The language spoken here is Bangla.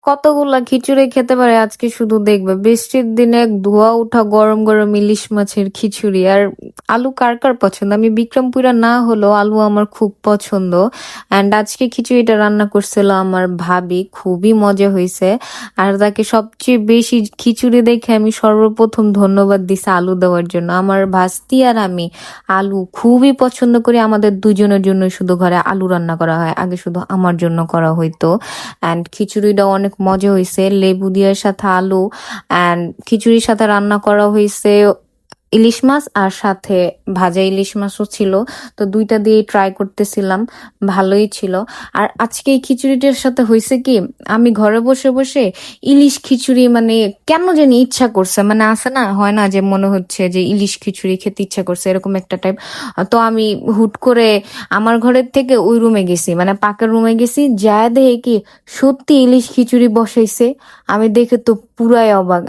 কতগুলা খিচুড়ি খেতে পারে আজকে শুধু দেখবে বৃষ্টির দিনে ধোয়া ওঠা গরম গরম ইলিশ মাছের খিচুড়ি। আর আলু কার কার পছন্দ, আমি বিক্রমপুরা না হলেও আলু আমার খুব পছন্দ। অ্যান্ড আজকে খিচুড়িটা রান্না করছিল আমার ভাবি, খুবই মজা হয়েছে। আর তাকে সবচেয়ে বেশি খিচুড়ি দেখে আমি সর্বপ্রথম ধন্যবাদ দিছি আলু দেওয়ার জন্য। আমার ভাস্তি আর আমি আলু খুবই পছন্দ করি, আমাদের দুজনের জন্য শুধু ঘরে আলু রান্না করা হয়, আগে শুধু আমার জন্য করা হইতো। অ্যান্ড খিচুড়িটা অনেক মজা হয়েছে, লেবু দিয়ে সাথে আলু অ্যান্ড খিচুড়ির সাথে রান্না করা হয়েছে ইলিশ মাছ, আর সাথে ভাজা ইলিশ মাছও ছিল। তো দুইটা দিয়ে ট্রাই করতেছিলাম, ভালোই ছিল। আর আজকে এই খিচুড়িটার সাথে হয়েছে কি, আমি ঘরে বসে বসে ইলিশ খিচুড়ি মানে কেন জানি ইচ্ছা করছে, মানে আছে না, হয় না যে মনে হচ্ছে যে ইলিশ খিচুড়ি খেতে ইচ্ছা করছে, এরকম একটা টাইপ। তো আমি হুট করে আমার ঘরের থেকে ওই রুমে গেছি, মানে পাকের রুমে গেছি, যা দেখে কি সত্যি ইলিশ খিচুড়ি বসাইছে। আমি দেখে তো পুরাই অবাক।